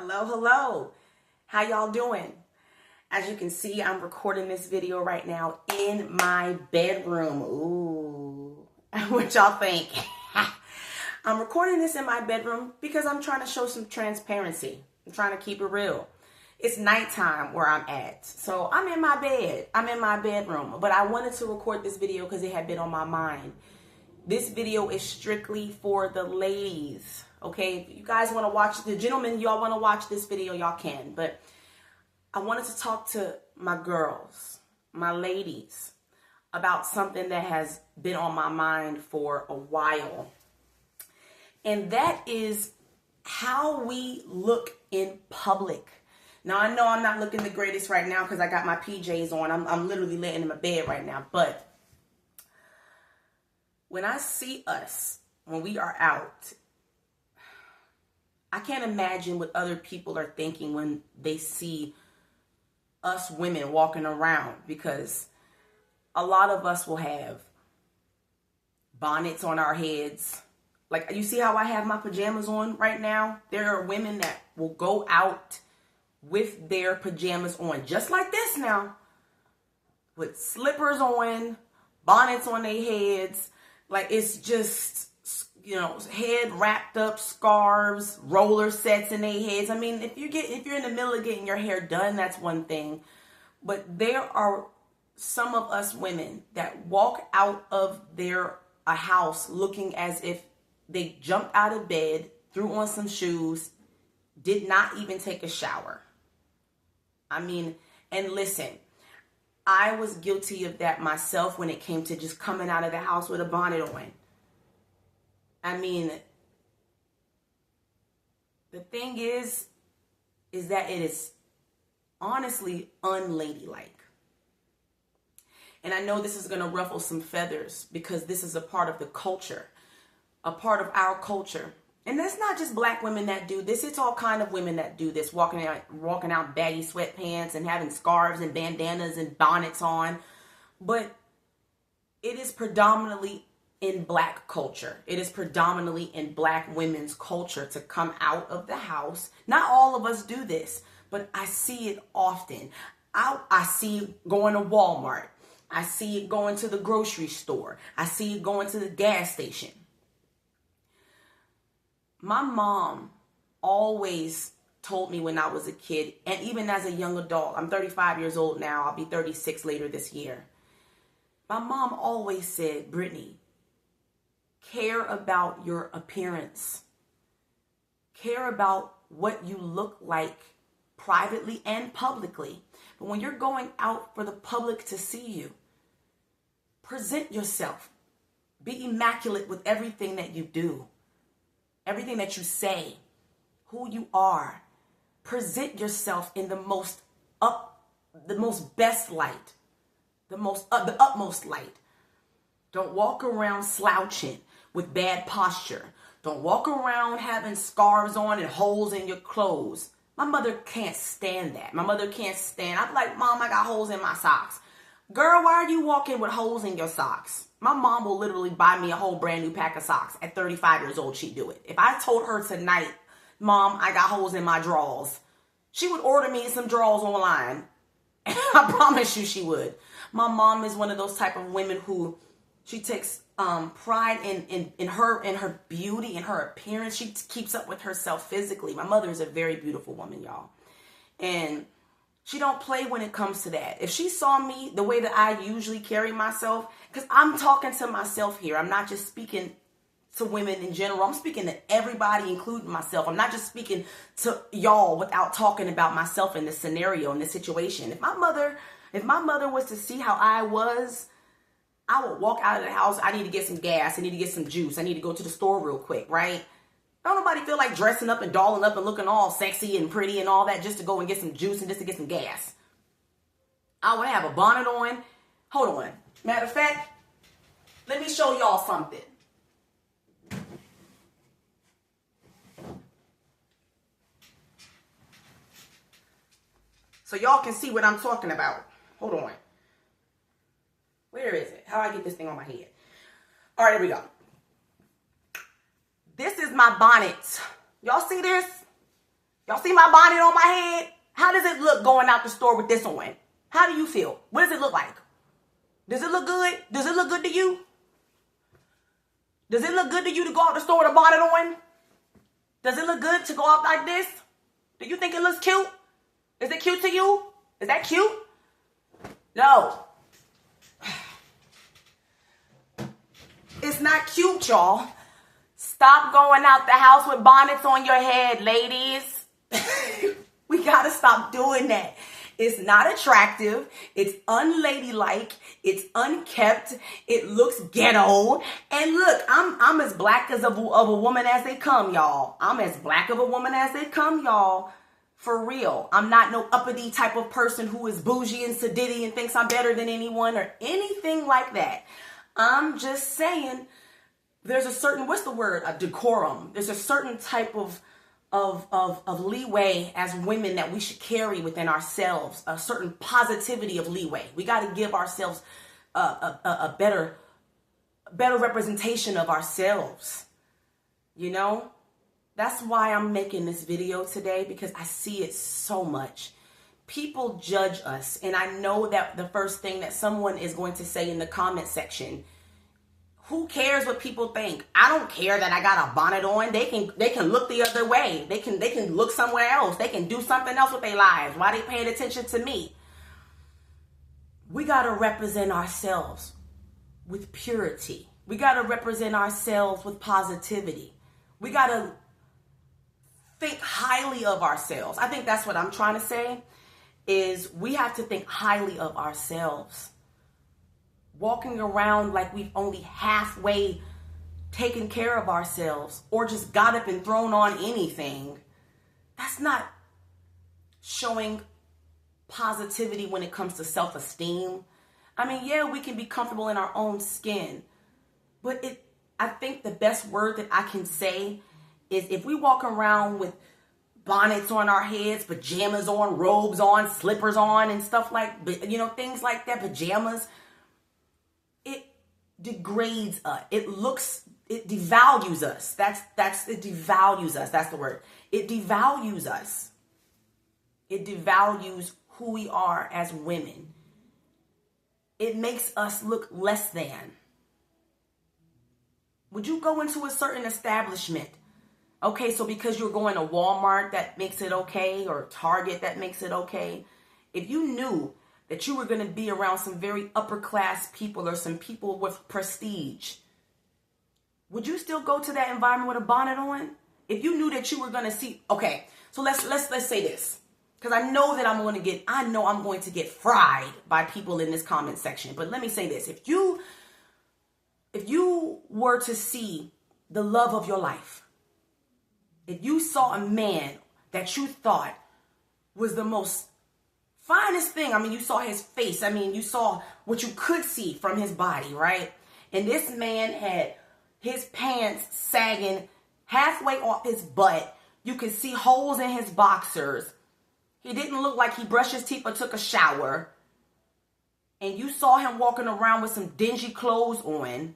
Hello, hello. How y'all doing? As you can see, I'm recording this video right now in my bedroom. Ooh, what y'all think? I'm recording this in my bedroom because I'm trying to show some transparency. I'm trying to keep it real. It's nighttime where I'm at. So I'm in my bed. I'm in my bedroom. But I wanted to record this video because it had been on my mind. This video is strictly for the ladies. Okay, if you guys want to watch, the gentlemen, y'all want to watch this video, y'all can. But I wanted to talk to my girls, my ladies, about something that has been on my mind for a while. And that is how we look in public. Now, I know I'm not looking the greatest right now because I got my PJs on. I'm literally laying in my bed right now. But when I see us, when we are out, I can't imagine what other people are thinking when they see us women walking around, because a lot of us will have bonnets on our heads. Like, you see how I have my pajamas on right now? There are women that will go out with their pajamas on, just like this now, with slippers on, bonnets on their heads. Like, it's just, you know, head wrapped up, scarves, roller sets in their heads. I mean, if you're in the middle of getting your hair done, that's one thing. But there are some of us women that walk out of a house looking as if they jumped out of bed, threw on some shoes, did not even take a shower. I mean, and listen, I was guilty of that myself when it came to just coming out of the house with a bonnet on. I mean, the thing is that it is honestly unladylike. And I know this is going to ruffle some feathers because this is a part of the culture, a part of our culture. And that's not just black women that do this. It's all kind of women that do this, walking out baggy sweatpants and having scarves and bandanas and bonnets on. But it is predominantly in black culture. It is predominantly in black women's culture to come out of the house. Not all of us do this, but I see it often. I see it going to Walmart. I see it going to the grocery store. I see it going to the gas station. My mom always told me when I was a kid, and even as a young adult, I'm 35 years old now, I'll be 36 later this year. My mom always said, Brittany, care about your appearance. Care about what you look like privately and publicly. But when you're going out for the public to see you, present yourself. Be immaculate with everything that you do. Everything that you say, who you are. Present yourself in the most best light, the utmost light. Don't walk around slouching with bad posture. Don't walk around having scarves on and holes in your clothes. My mother can't stand that. My mother can't stand. I'm like, Mom, I got holes in my socks. Girl, why are you walking with holes in your socks? My mom will literally buy me a whole brand new pack of socks. At 35 years old, she'd do it. If I told her tonight, Mom, I got holes in my drawers, she would order me some drawers online. I promise you she would. My mom is one of those type of women who she takes pride in her beauty and her appearance. She keeps up with herself physically. My mother is a very beautiful woman, y'all. And she don't play when it comes to that. If she saw me the way that I usually carry myself, because I'm talking to myself here. I'm not just speaking to women in general. I'm speaking to everybody, including myself. I'm not just speaking to y'all without talking about myself in this scenario, in this situation. If my mother was to see how I was, I would walk out of the house. I need to get some gas. I need to get some juice. I need to go to the store real quick, right? Don't nobody feel like dressing up and dolling up and looking all sexy and pretty and all that just to go and get some juice and just to get some gas. I would have a bonnet on. Hold on. Matter of fact, let me show y'all something. So y'all can see what I'm talking about. Hold on. Where is it? How do I get this thing on my head? All right, here we go. This is my bonnet. Y'all see this? Y'all see my bonnet on my head? How does it look going out the store with this on? How do you feel? What does it look like? Does it look good? Does it look good to you? Does it look good to you to go out the store with a bonnet on? Does it look good to go out like this? Do you think it looks cute? Is it cute to you? Is that cute? No. It's not cute, y'all. Stop going out the house with bonnets on your head, ladies. We gotta stop doing that. It's not attractive. It's unladylike. It's unkept. It looks ghetto. And look, I'm as black as of a woman as they come, y'all. I'm as black of a woman as they come, y'all. For real. I'm not no uppity type of person who is bougie and sedity and thinks I'm better than anyone or anything like that. I'm just saying there's a certain, what's the word? A decorum. There's a certain type of leeway as women that we should carry within ourselves, a certain positivity of leeway. We got to give ourselves a better representation of ourselves. You know, that's why I'm making this video today, because I see it so much. People judge us, and I know that the first thing that someone is going to say in the comment section, who cares what people think? I don't care that I got a bonnet on. They can look the other way. They can look somewhere else. They can do something else with their lives. Why they paying attention to me? We got to represent ourselves with purity. We got to represent ourselves with positivity. We got to think highly of ourselves. I think that's what I'm trying to say, is we have to think highly of ourselves. Walking around like we've only halfway taken care of ourselves or just got up and thrown on anything, that's not showing positivity when it comes to self-esteem. I mean, yeah, we can be comfortable in our own skin, but I think the best word that I can say is if we walk around with bonnets on our heads, pajamas on, robes on, slippers on, and stuff like, you know, things like that, pajamas, it degrades us. It devalues us. It devalues us. That's the word. It devalues us. It devalues who we are as women. It makes us look less than. Would you go into a certain establishment? Okay, so because you're going to Walmart, that makes it okay, or Target, that makes it okay. If you knew that you were going to be around some very upper class people or some people with prestige, would you still go to that environment with a bonnet on? If you knew that you were going to see, okay, so let's say this, because I know I'm going to get fried by people in this comment section. But let me say this: if you were to see the love of your life, if you saw a man that you thought was the most finest thing, I mean, you saw his face, I mean, you saw what you could see from his body, right? And this man had his pants sagging halfway off his butt. You could see holes in his boxers. He didn't look like he brushed his teeth or took a shower. And you saw him walking around with some dingy clothes on.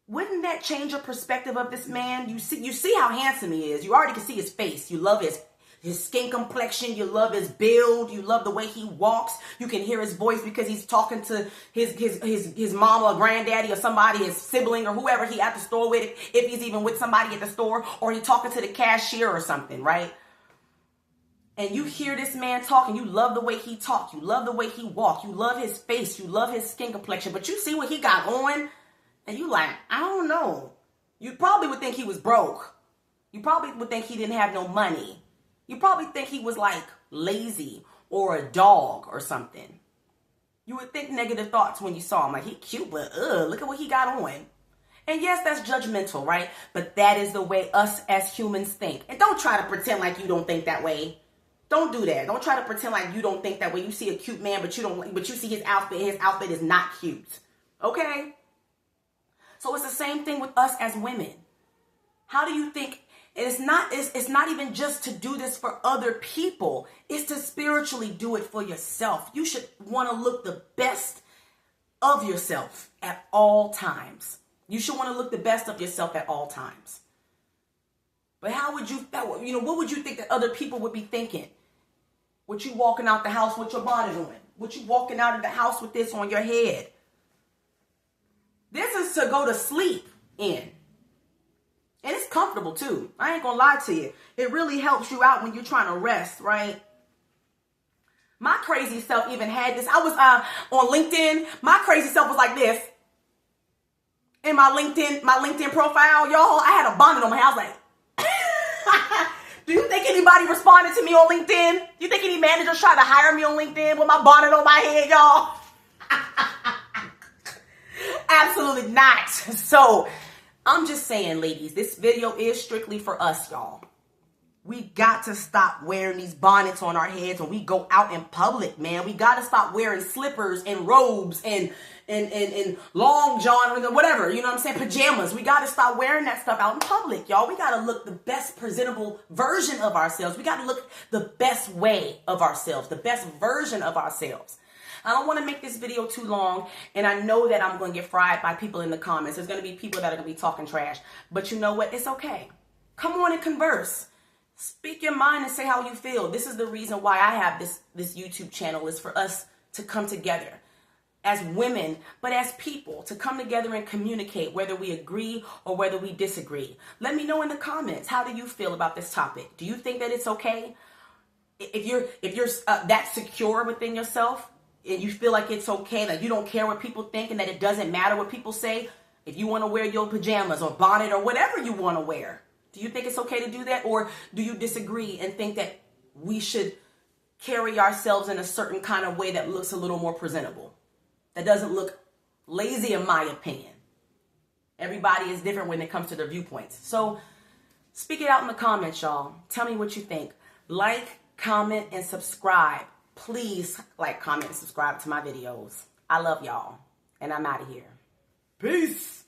Wouldn't that change your perspective of this man? You see how handsome he is. You already can see his face. You love his skin complexion. You love his build. You love the way he walks. You can hear his voice because he's talking to his mama or granddaddy or somebody, his sibling or whoever he at the store with, if he's even with somebody at the store, or he talking to the cashier or something, right? And you hear this man talking. You love the way he talk. You love the way he walk. You love his face. You love his skin complexion. But you see what he got on, and you like, I don't know. You probably would think he was broke. You probably would think he didn't have no money. You probably think he was like lazy or a dog or something. You would think negative thoughts when you saw him. Like, he cute, but look at what he got on. And yes, that's judgmental, right? But that is the way us as humans think. And don't try to pretend like you don't think that way. Don't do that. Don't try to pretend like you don't think that way. You see a cute man, but you see his outfit. His outfit is not cute. Okay? So it's the same thing with us as women. How do you think? It's not even just to do this for other people. It's to spiritually do it for yourself. You should want to look the best of yourself at all times. You should want to look the best of yourself at all times. But how would you, what would you think that other people would be thinking? With you walking out the house with your bonnet on? With you walking out of the house with this on your head? This is to go to sleep in. And it's comfortable too. I ain't gonna lie to you. It really helps you out when you're trying to rest, right? My crazy self even had this. I was on LinkedIn. My crazy self was like this. In my LinkedIn profile, y'all, I had a bonnet on my head. I was like, do you think anybody responded to me on LinkedIn? Do you think any managers tried to hire me on LinkedIn with my bonnet on my head, y'all? Absolutely not. So I'm just saying, ladies, this video is strictly for us, y'all. We got to stop wearing these bonnets on our heads when we go out in public, man. We got to stop wearing slippers and robes and long john, whatever, you know what I'm saying, pajamas. We got to stop wearing that stuff out in public, y'all. We got to look the best presentable version of ourselves. We got to look the best way of ourselves, the best version of ourselves. I don't want to make this video too long, and I know that I'm going to get fried by people in the comments. There's going to be people that are going to be talking trash, but you know what? It's okay. Come on and converse. Speak your mind and say how you feel. This is the reason why I have this YouTube channel, is for us to come together as women, but as people, to come together and communicate, whether we agree or whether we disagree. Let me know in the comments, how do you feel about this topic? Do you think that it's okay? If you're that secure within yourself and you feel like it's okay, that you don't care what people think and that it doesn't matter what people say, if you want to wear your pajamas or bonnet or whatever you want to wear, do you think it's okay to do that? Or do you disagree and think that we should carry ourselves in a certain kind of way that looks a little more presentable? That doesn't look lazy, in my opinion. Everybody is different when it comes to their viewpoints. So speak it out in the comments, y'all. Tell me what you think. Like, comment, and subscribe. Please like, comment, and subscribe to my videos. I love y'all. And I'm out of here. Peace.